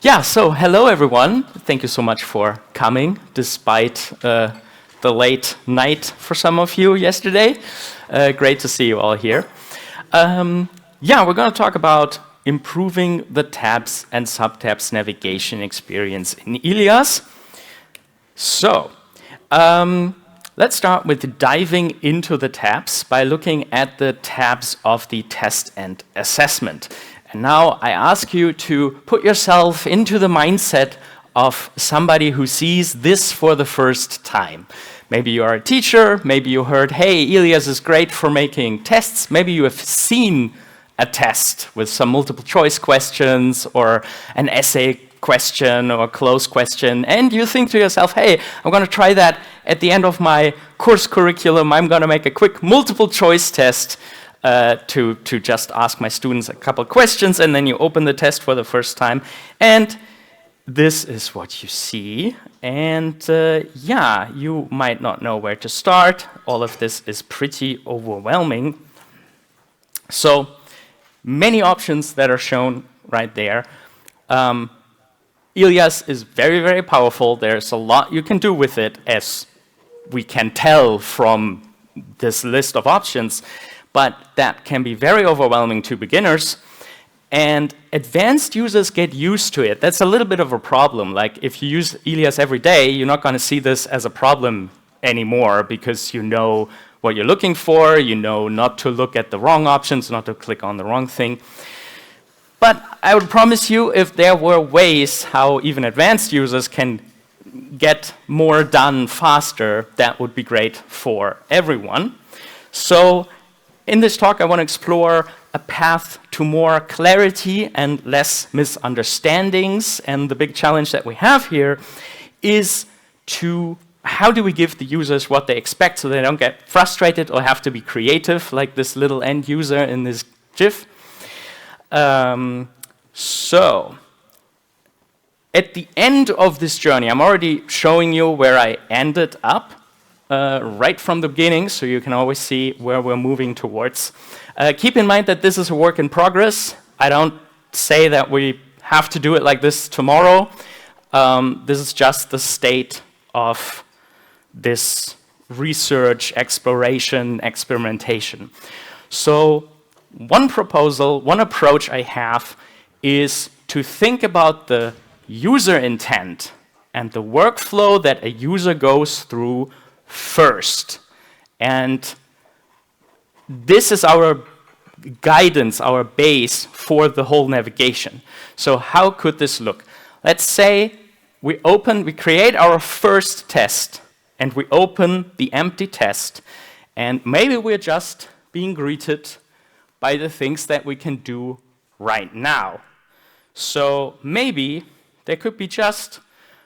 Yeah, so hello everyone. Thank you so much for coming, despite the late night for some of you yesterday. Great to see you all here. Yeah, we're going to talk about improving the tabs and subtabs navigation experience in ILIAS. So, let's start with diving into the tabs by looking at the tabs of the test and assessment. And now I ask you to put yourself into the mindset of somebody who sees this for the first time. Maybe you are a teacher, maybe you heard, hey, ILIAS is great for making tests. Maybe you have seen a test with some multiple choice questions or an essay question or close question, and you think to yourself, hey, I'm going to try that at the end of my course curriculum. I'm going to make a quick multiple choice test to just ask my students a couple questions, and then you open the test for the first time, and this is what you see. And yeah, you might not know where to start. All of this is pretty overwhelming. So many options that are shown right there. ILIAS is very, very powerful. There's a lot you can do with it, as we can tell from this list of options. But that can be very overwhelming to beginners, and advanced users get used to it. That's a little bit of a problem. Like, if you use ILIAS every day, you're not going to see this as a problem anymore, because you know what you're looking for, you know not to look at the wrong options, not to click on the wrong thing. But I would promise you, if there were ways how even advanced users can get more done faster, that would be great for everyone. So in this talk, I want to explore a path to more clarity and less misunderstandings. And the big challenge that we have here is how do we give the users what they expect so they don't get frustrated or have to be creative, like this little end user in this GIF. So at the end of this journey, I'm already showing you where I ended up. Right from the beginning, so you can always see where we're moving towards. Keep in mind that this is a work in progress. I don't say that we have to do it like this tomorrow. This is just the state of this research, exploration, experimentation. So one proposal, one approach I have is to think about the user intent and the workflow that a user goes through first. And this is our guidance, our base for the whole navigation. So how could this look? Let's say we create our first test, and we open the empty test, and maybe we're just being greeted by the things that we can do right now. So maybe there could be just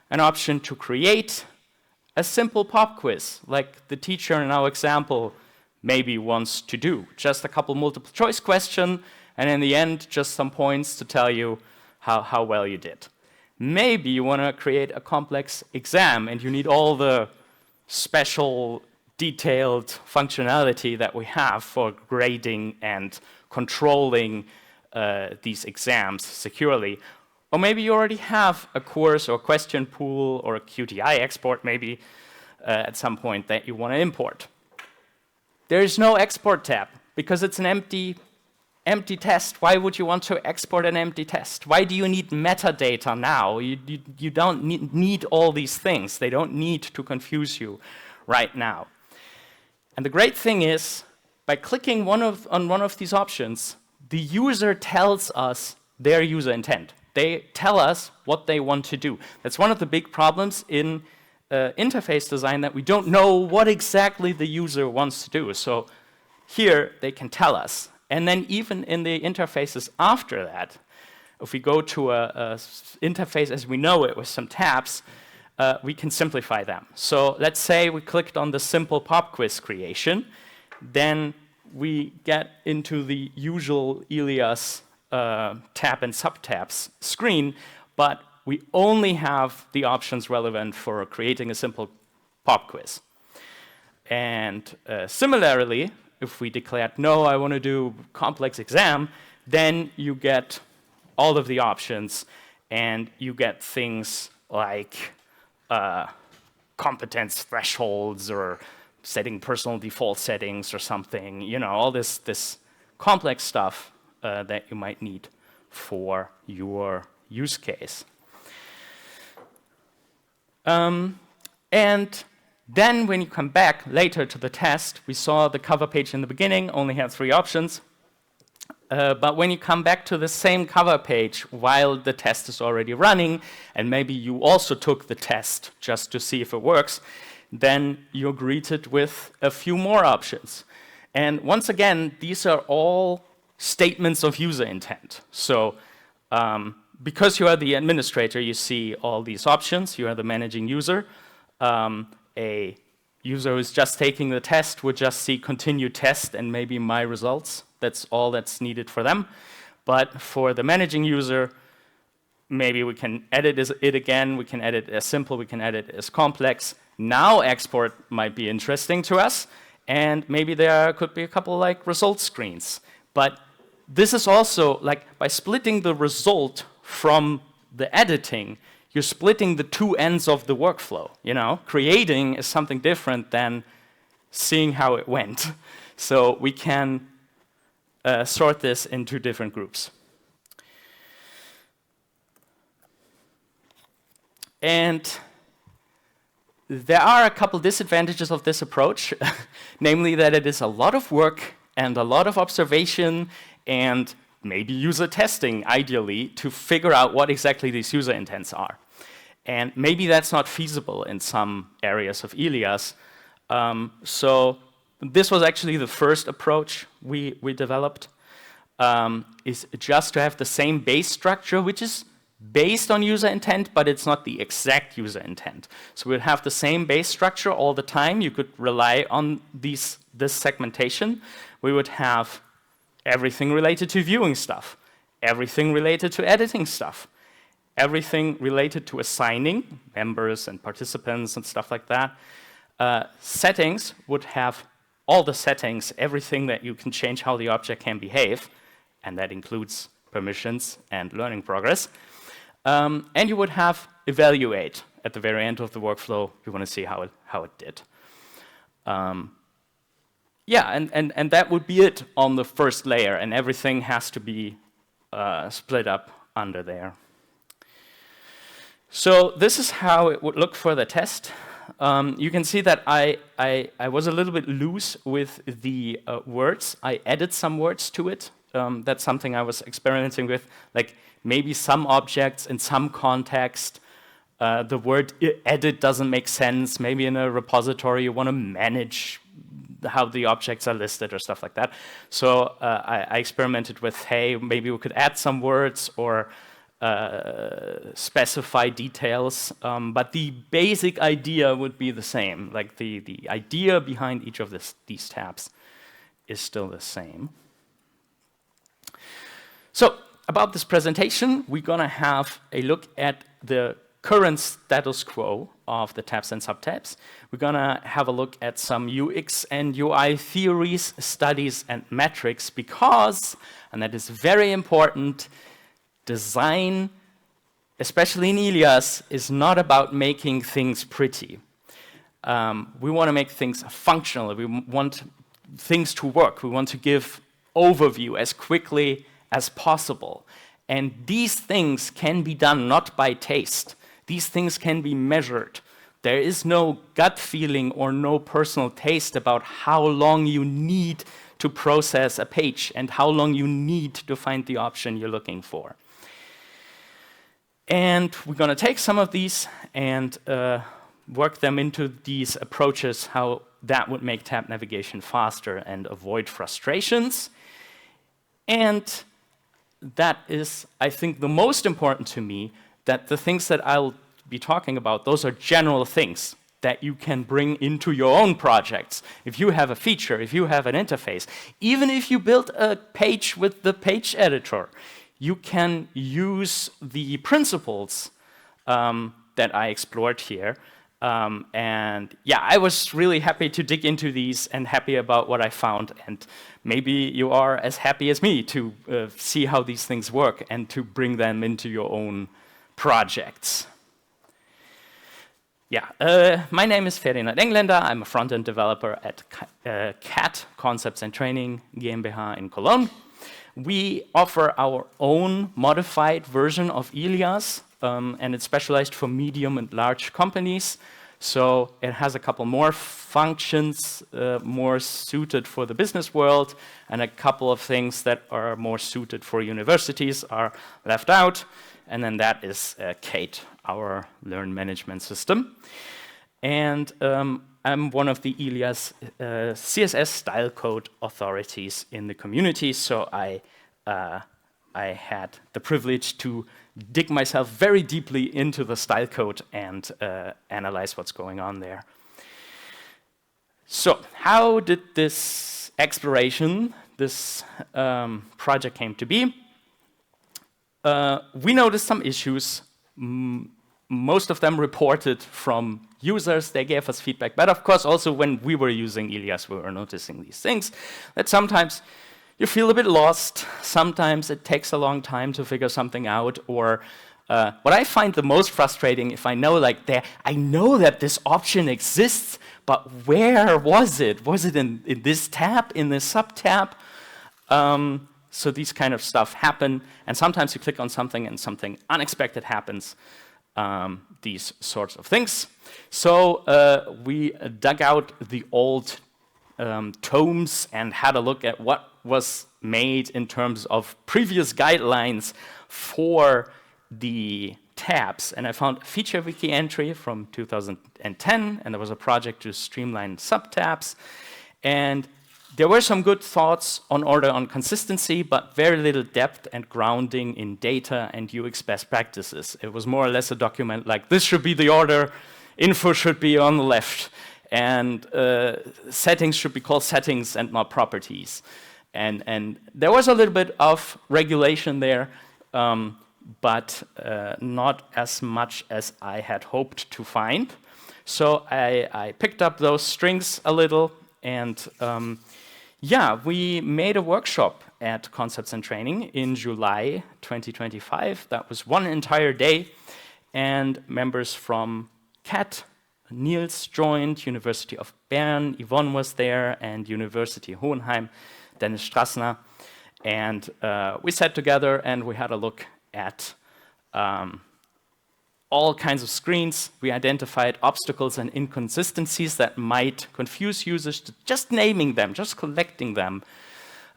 an option to create a simple pop quiz, like the teacher in our example maybe wants to do. Just a couple multiple choice questions, and in the end, just some points to tell you how well you did. Maybe you want to create a complex exam, and you need all the special, detailed functionality that we have for grading and controlling these exams securely. Or maybe you already have a course or question pool or a QTI export maybe at some point that you want to import. There is no export tab because it's an empty test. Why would you want to export an empty test? Why do you need metadata now? You don't need all these things. They don't need to confuse you right now. And the great thing is, by clicking on one of these options, the user tells us their user intent. They tell us what they want to do. That's one of the big problems in interface design, that we don't know what exactly the user wants to do. So here they can tell us. And then even in the interfaces after that, if we go to a interface as we know it with some tabs, we can simplify them. So let's say we clicked on the simple pop quiz creation, then we get into the usual ILIAS tab and subtabs screen, but we only have the options relevant for creating a simple pop quiz. And similarly, if we declared, no, I want to do complex exam, then you get all of the options and you get things like competence thresholds or setting personal default settings or something, you know, all this complex stuff that you might need for your use case. And then when you come back later to the test, we saw the cover page in the beginning only had 3 options. But when you come back to the same cover page while the test is already running, and maybe you also took the test just to see if it works, then you're greeted with a few more options. And once again, these are all statements of user intent. So because you are the administrator, you see all these options. You are the managing user. A user who's just taking the test would just see continue test and maybe my results. That's all that's needed for them. But for the managing user, maybe we can edit it again. We can edit it as simple. We can edit it as complex. Now export might be interesting to us. And maybe there could be a couple like result screens. But this is also, like, by splitting the result from the editing, you're splitting the 2 ends of the workflow, you know? Creating is something different than seeing how it went. So we can sort this into different groups. And there are a couple disadvantages of this approach, namely that it is a lot of work and a lot of observation and maybe user testing, ideally, to figure out what exactly these user intents are. And maybe that's not feasible in some areas of ILIAS. So this was actually the first approach we developed, is just to have the same base structure, which is based on user intent, but it's not the exact user intent. So we'd have the same base structure all the time. You could rely on this segmentation. We would have everything related to viewing stuff, everything related to editing stuff, everything related to assigning members and participants and stuff like that. Settings would have all the settings, everything that you can change how the object can behave, and that includes permissions and learning progress. And you would have evaluate at the very end of the workflow. You want to see how it did. Yeah, and that would be it on the first layer, and everything has to be split up under there. So this is how it would look for the test. You can see that I was a little bit loose with the words. I added some words to it. That's something I was experimenting with, like maybe some objects in some context, the word edit doesn't make sense. Maybe in a repository you want to manage how the objects are listed or stuff like that. So I experimented with, hey, maybe we could add some words or specify details, but the basic idea would be the same. Like the idea behind each of these tabs is still the same. So about this presentation, we're going to have a look at the current status quo of the tabs and subtabs. We're going to have a look at some UX and UI theories, studies, and metrics because, and that is very important, design, especially in ILIAS, is not about making things pretty. We want to make things functional. We want things to work. We want to give overview as quickly as possible. And these things can be done not by taste. These things can be measured. There is no gut feeling or no personal taste about how long you need to process a page and how long you need to find the option you're looking for. And we're going to take some of these and work them into these approaches, how that would make tab navigation faster and avoid frustrations. And that is, I think, the most important to me, that the things that I'll be talking about, those are general things that you can bring into your own projects. If you have a feature, if you have an interface, even if you build a page with the page editor, you can use the principles that I explored here. And yeah, I was really happy to dig into these and happy about what I found. And maybe you are as happy as me to see how these things work and to bring them into your own projects. My name is Ferdinand Engländer. I'm a front-end developer at CAT, Concepts and Training GmbH in Cologne. We offer our own modified version of ILIAS, and it's specialized for medium and large companies. So it has a couple more functions more suited for the business world, and a couple of things that are more suited for universities are left out. And then that is CATE, our learn management system. And I'm one of the ILIAS CSS style code authorities in the community, so I had the privilege to dig myself very deeply into the style code and analyze what's going on there. So how did this exploration, this project came to be? We noticed some issues, most of them reported from users. They gave us feedback, but of course also when we were using ILIAS, we were noticing these things, that sometimes you feel a bit lost, sometimes it takes a long time to figure something out, or what I find the most frustrating, if I know I know that this option exists, but where was it? Was it in this tab, in this sub-tab? So these kind of stuff happen, and sometimes you click on something and something unexpected happens, these sorts of things. So we dug out the old tomes and had a look at what was made in terms of previous guidelines for the tabs. And I found a feature wiki entry from 2010, and there was a project to streamline sub-tabs. And there were some good thoughts on order on consistency, but very little depth and grounding in data and UX best practices. It was more or less a document like, this should be the order, info should be on the left, and settings should be called settings and not properties. And there was a little bit of regulation there, but not as much as I had hoped to find. So I picked up those strings a little, and we made a workshop at Concepts and Training in July 2025. That was one entire day, and members from CAT, Niels joined, University of Bern, Yvonne was there, and University Hohenheim, Dennis Strassner. And we sat together and we had a look at all kinds of screens. We identified obstacles and inconsistencies that might confuse users, to just naming them, just collecting them.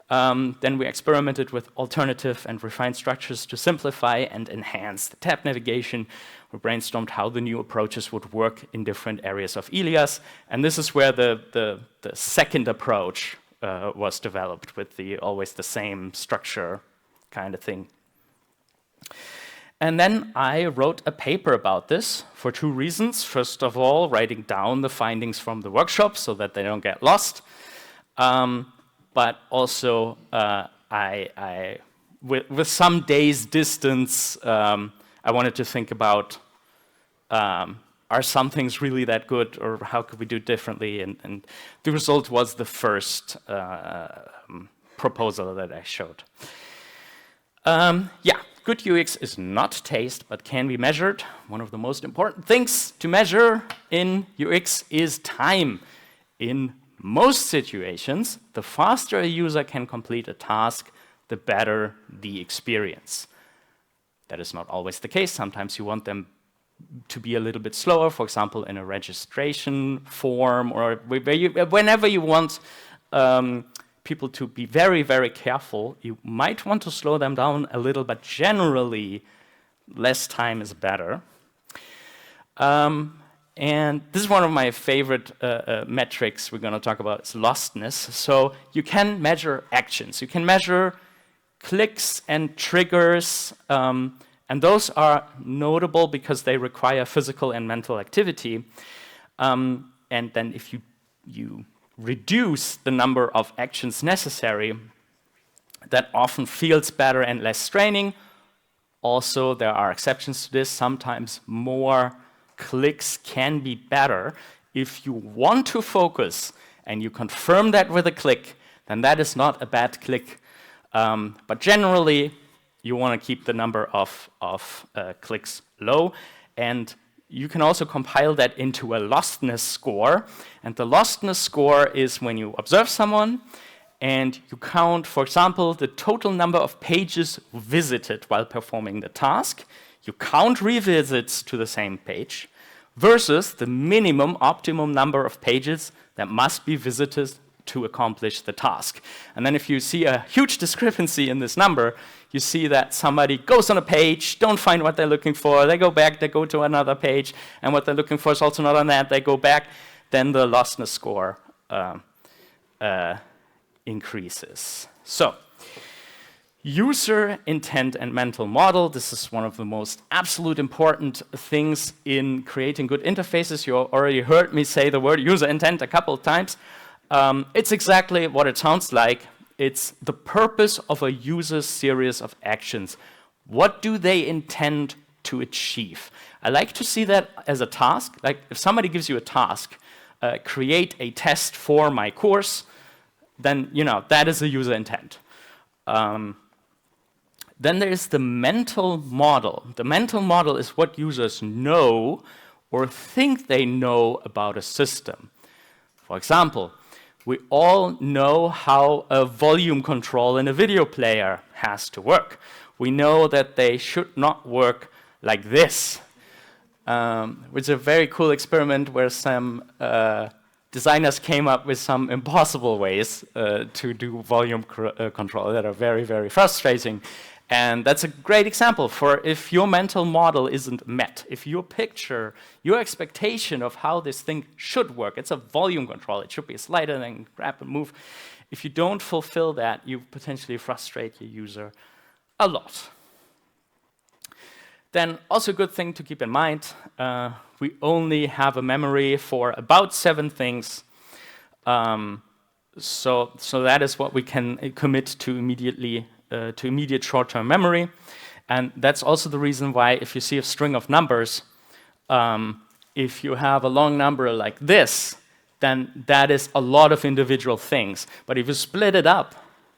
Then we experimented with alternative and refined structures to simplify and enhance the tab navigation. We brainstormed how the new approaches would work in different areas of ILIAS. And this is where the second approach was developed, with the always the same structure kind of thing. And then I wrote a paper about this for two reasons. First of all, writing down the findings from the workshop so that they don't get lost. But also, with some days distance, I wanted to think about, are some things really that good, or how could we do differently? And the result was the first proposal that I showed. Good UX is not taste, but can be measured. One of the most important things to measure in UX is time. In most situations, the faster a user can complete a task, the better the experience. That is not always the case. Sometimes you want them to be a little bit slower, for example, in a registration form, or whenever you want people to be very, very careful, you might want to slow them down a little, but generally, less time is better. And this is one of my favorite metrics we're going to talk about, is lostness. So you can measure actions. You can measure clicks and triggers, and those are notable because they require physical and mental activity. And then if you reduce the number of actions necessary, that often feels better and less straining. Also, there are exceptions to this. Sometimes more clicks can be better. If you want to focus and you confirm that with a click, then that is not a bad click. But generally, you want to keep the number of clicks low. And you can also compile that into a lostness score. And the lostness score is when you observe someone and you count, for example, the total number of pages visited while performing the task. You count revisits to the same page versus the minimum optimum number of pages that must be visited to accomplish the task. And then if you see a huge discrepancy in this number, you see that somebody goes on a page, don't find what they're looking for, they go back, they go to another page, and what they're looking for is also not on that, they go back, then the lostness score increases. So, user intent and mental model, this is one of the most absolute important things in creating good interfaces. You already heard me say the word user intent a couple of times. It's exactly what it sounds like. It's the purpose of a user's series of actions. What do they intend to achieve? I like to see that as a task. Like if somebody gives you a task, create a test for my course, then that is a user intent. Then there's the mental model. The mental model is what users know or think they know about a system. For example, we all know how a volume control in a video player has to work. We know that they should not work like this, which is a very cool experiment where some designers came up with some impossible ways to do volume control that are very, very frustrating. And that's a great example for if your mental model isn't met, if your picture, your expectation of how this thing should work, it's a volume control, it should be a slider and then grab and move. If you don't fulfill that, you potentially frustrate your user a lot. Then also a good thing to keep in mind, we only have a memory for about 7 things. So that is what we can commit to immediate short-term memory. And that's also the reason why if you see a string of numbers, if you have a long number like this, then that is a lot of individual things. But if you split it up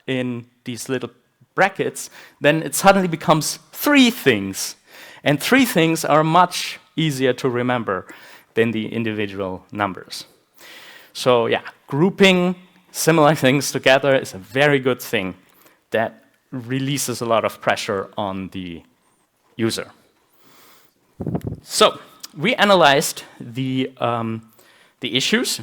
in these little brackets, then it suddenly becomes 3 things. And 3 things are much easier to remember than the individual numbers. So yeah, grouping similar things together is a very good thing that releases a lot of pressure on the user. So we analyzed the issues,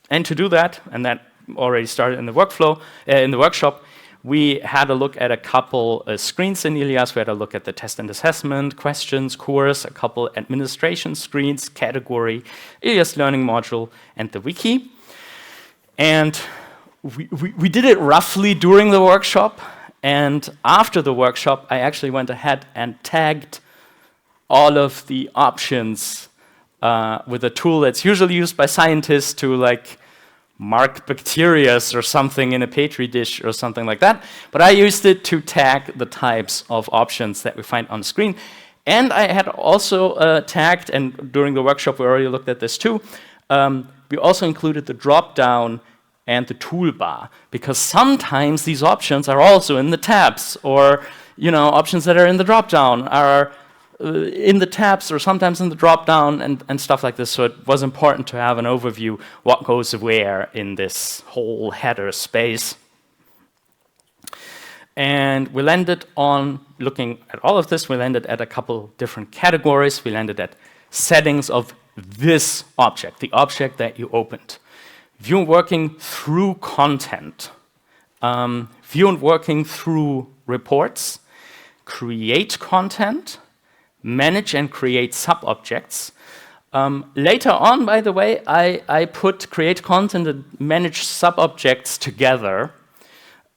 and to do that, and that already started in the workflow, in the workshop, we had a look at a couple screens in ILIAS. We had a look at the test and assessment, questions, course, a couple administration screens, category, ILIAS learning module, and the wiki. And we did it roughly during the workshop. And after the workshop, I actually went ahead and tagged all of the options with a tool that's usually used by scientists to mark bacteria or something in a petri dish or something like that. But I used it to tag the types of options that we find on screen. And I had also tagged, and during the workshop we already looked at this too, we also included the drop-down and the toolbar, because sometimes these options are also in the tabs, or options that are in the drop-down are in the tabs, or sometimes in the drop-down, and stuff like this. So it was important to have an overview what goes where in this whole header space. And we landed on looking at all of this. We landed at a couple different categories. We landed at settings of this object, the object that you opened. View and working through content, view and working through reports, create content, manage and create sub-objects. Later on, by the way, I put create content and manage sub-objects together.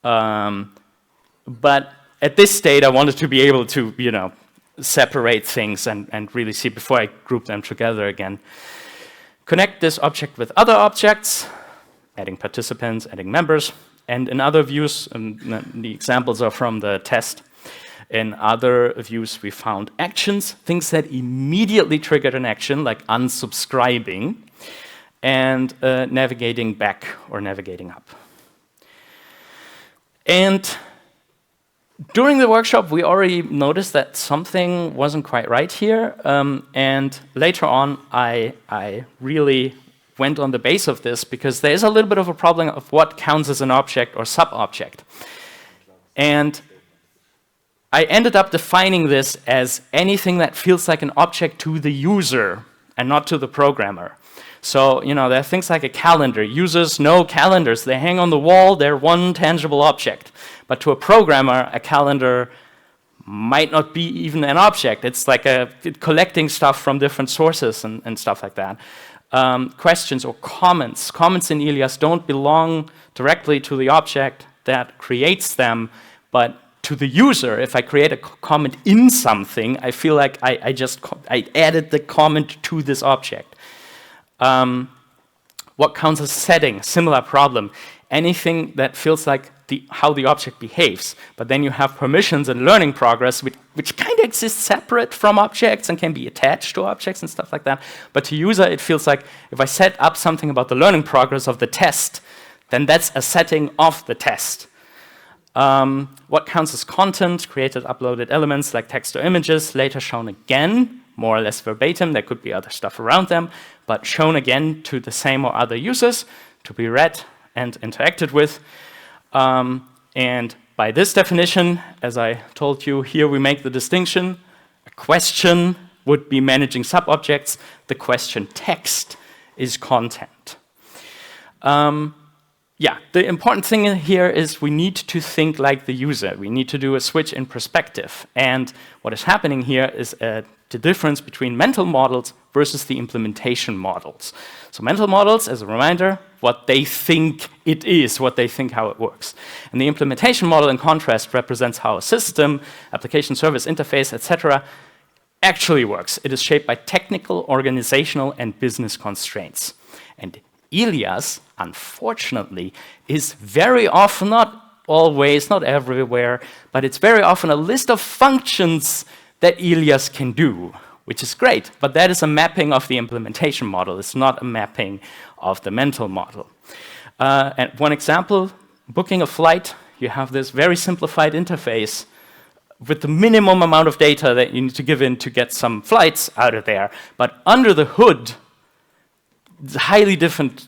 But at this state, I wanted to be able to, separate things and really see before I group them together again. Connect this object with other objects, adding participants, adding members, and in other views, the examples are from the test. In other views, we found actions, things that immediately triggered an action, like unsubscribing, and navigating back or navigating up. And During the workshop, we already noticed that something wasn't quite right here, and later on, I really went on the base of this because there's a little bit of a problem of what counts as an object or sub-object. And I ended up defining this as anything that feels like an object to the user and not to the programmer. So, you know, there are things like a calendar. Users know calendars. They hang on the wall. They're one tangible object. But to a programmer, a calendar might not be even an object. It's like collecting stuff from different sources and stuff like that. Questions or comments. Comments in ILIAS don't belong directly to the object that creates them, but to the user. If I create a comment in something, I feel like I added the comment to this object. What counts as setting? Similar problem. Anything that feels like how the object behaves, but then you have permissions and learning progress, which kind of exist separate from objects and can be attached to objects and stuff like that. But to user, it feels like if I set up something about the learning progress of the test, then that's a setting of the test. What counts as content? Created, uploaded elements like text or images, later shown again, more or less verbatim. There could be other stuff around them, but shown again to the same or other users to be read and interacted with. And by this definition, as I told you, here we make the distinction. A question would be managing sub-objects. The question text is content. Yeah, the important thing here is we need to think like the user. We need to do a switch in perspective. And what is happening here is the difference between mental models versus the implementation models. So mental models, as a reminder, what they think it is, what they think how it works. And the implementation model, in contrast, represents how a system, application, service, interface, etc., actually works. It is shaped by technical, organizational, and business constraints. And ILIAS, unfortunately, is very often, not always, not everywhere, but it's very often a list of functions that ILIAS can do, which is great, but that is a mapping of the implementation model. It's not a mapping of the mental model. And one example, booking a flight, you have this very simplified interface with the minimum amount of data that you need to give in to get some flights out of there. But under the hood, it's a highly different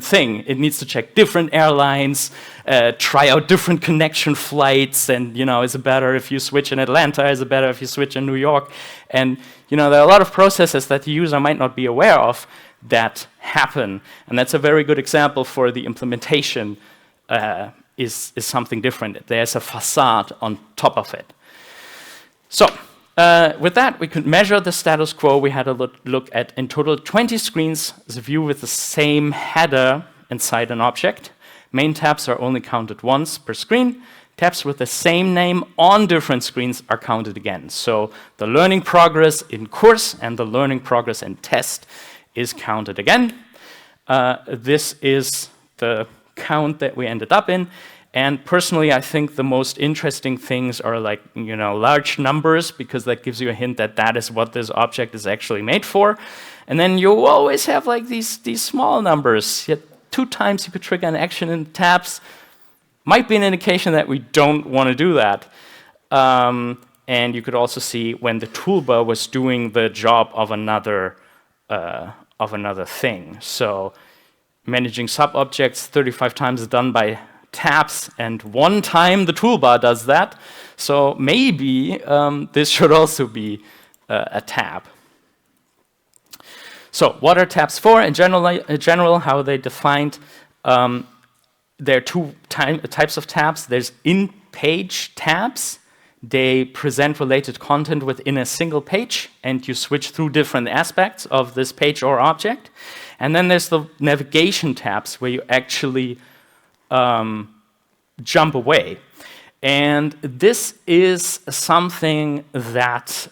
thing. It needs to check different airlines, try out different connection flights, and, you know, is it better if you switch in Atlanta? Is it better if you switch in New York? And, you know, there are a lot of processes that the user might not be aware of that happen. And that's a very good example for the implementation is something different. There's a facade on top of it. So, with that, we could measure the status quo. We had a look at, in total, 20 screens as a view with the same header inside an object. Main tabs are only counted once per screen. Tabs with the same name on different screens are counted again. So the learning progress in course and the learning progress in test is counted again. This is the count that we ended up in. And personally, I think the most interesting things are like, you know, large numbers, because that gives you a hint that that is what this object is actually made for. And then you always have like these small numbers. Yet 2 times you could trigger an action in tabs. Might be an indication that we don't want to do that. And you could also see when the toolbar was doing the job of another thing. So managing sub-objects 35 times is done by tabs, and 1 time the toolbar does that. So maybe this should also be a tab. So what are tabs for? In general, how are they defined? There are 2 types of tabs. There's in-page tabs. They present related content within a single page, and you switch through different aspects of this page or object. And then there's the navigation tabs, where you actually jump away. And this is something that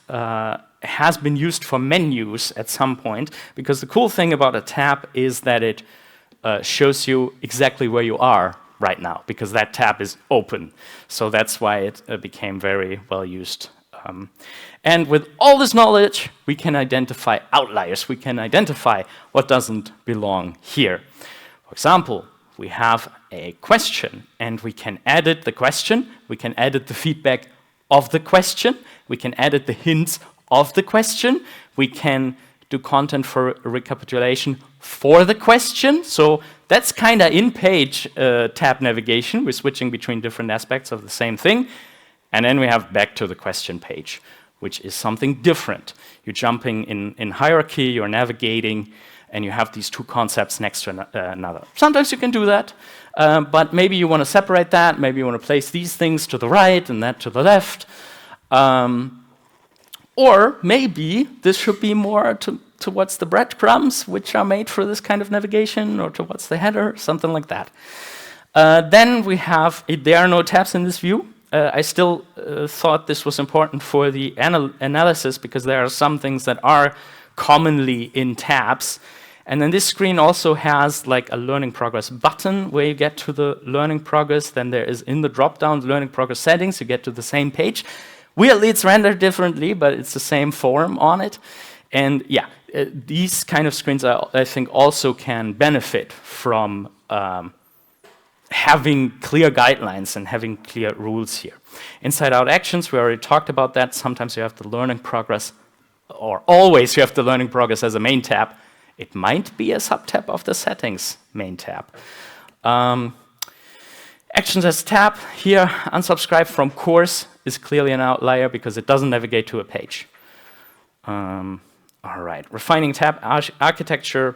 has been used for menus at some point, because the cool thing about a tab is that it shows you exactly where you are right now, because that tab is open. So that's why it became very well used. And with all this knowledge, we can identify outliers. We can identify what doesn't belong here. For example, we have a question, and we can edit the question, we can edit the feedback of the question, we can edit the hints of the question, we can do content for recapitulation for the question. So that's kind of in-page tab navigation. We're switching between different aspects of the same thing. And then we have back to the question page, which is something different. You're jumping in hierarchy, you're navigating, and you have these two concepts next to another. Sometimes you can do that, but maybe you want to separate that, maybe you want to place these things to the right and that to the left. Or maybe this should be more towards the breadcrumbs, which are made for this kind of navigation, or towards the header, something like that. Then we have, there are no tabs in this view. I still thought this was important for the analysis, because there are some things that are commonly in tabs. And then this screen also has like a learning progress button where you get to the learning progress. Then there is in the drop-down learning progress settings, you get to the same page. Weirdly, it's rendered differently, but it's the same form on it. And yeah, these kind of screens, I think, also can benefit from having clear guidelines and having clear rules here. Inside-out actions, we already talked about that. Sometimes you have the learning progress, or always you have the learning progress as a main tab. It might be a subtab of the settings main tab. Actions as tab here, unsubscribe from course is clearly an outlier because it doesn't navigate to a page. All right, refining tab architecture.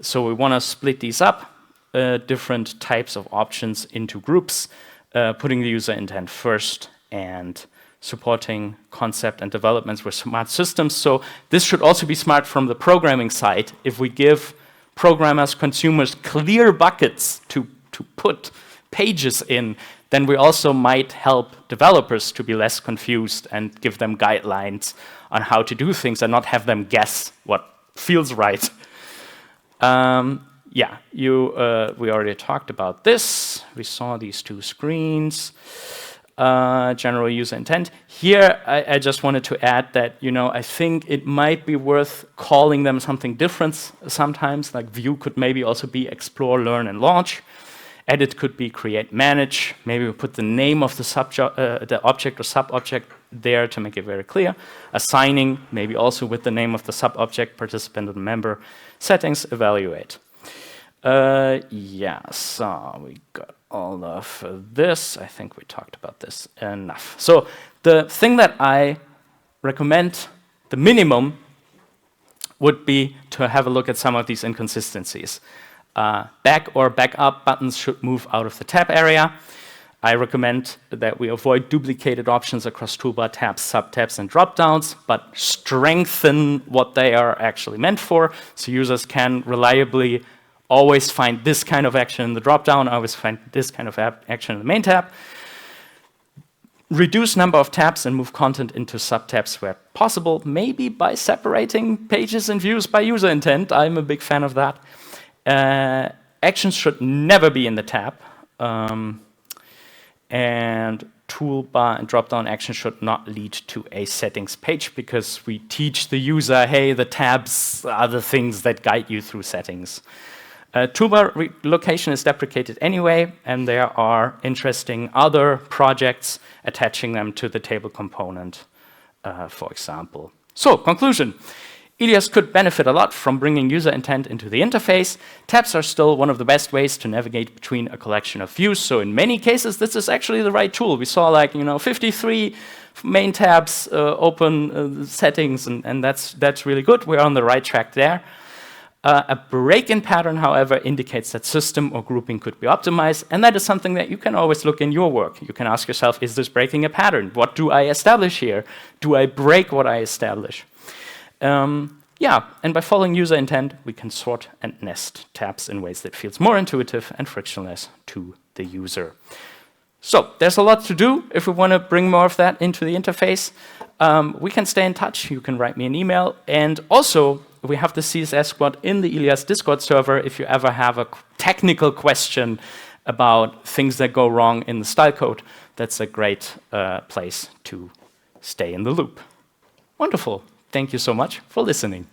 So we want to split these up, different types of options into groups, putting the user intent first and supporting concept and developments with smart systems. So this should also be smart from the programming side. If we give programmers, consumers clear buckets to put pages in, then we also might help developers to be less confused and give them guidelines on how to do things and not have them guess what feels right. Yeah, we already talked about this. We saw these two screens. General user intent. Here, I just wanted to add that, I think it might be worth calling them something different sometimes, like view could maybe also be explore, learn, and launch. Edit could be create, manage. Maybe we put the name of the object or sub-object there to make it very clear. Assigning, maybe also with the name of the sub-object, participant, and member. Settings, evaluate. Yeah, so we got all of this. I think we talked about this enough. So the thing that I recommend, the minimum, would be to have a look at some of these inconsistencies. Back or back up buttons should move out of the tab area. I recommend that we avoid duplicated options across toolbar tabs, subtabs, and dropdowns, but strengthen what they are actually meant for, so users can reliably always find this kind of action in the dropdown, always find this kind of action in the main tab. Reduce number of tabs and move content into subtabs where possible, maybe by separating pages and views by user intent. I'm a big fan of that. Actions should never be in the tab. And toolbar and drop-down action should not lead to a settings page, because we teach the user, hey, the tabs are the things that guide you through settings. Toolbar location is deprecated anyway, and there are interesting other projects attaching them to the table component, for example. So, conclusion. ILIAS could benefit a lot from bringing user intent into the interface. Tabs are still one of the best ways to navigate between a collection of views. So in many cases, this is actually the right tool. We saw 53 main tabs, open settings, and that's really good. We're on the right track there. A break-in pattern, however, indicates that system or grouping could be optimized, and that is something that you can always look in your work. You can ask yourself, is this breaking a pattern? What do I establish here? Do I break what I establish? Yeah, and by following user intent, we can sort and nest tabs in ways that feels more intuitive and frictionless to the user. So there's a lot to do if we want to bring more of that into the interface. We can stay in touch. You can write me an email. And also, we have the CSS squad in the ILIAS Discord server. If you ever have a technical question about things that go wrong in the style code, that's a great place to stay in the loop. Wonderful. Thank you so much for listening.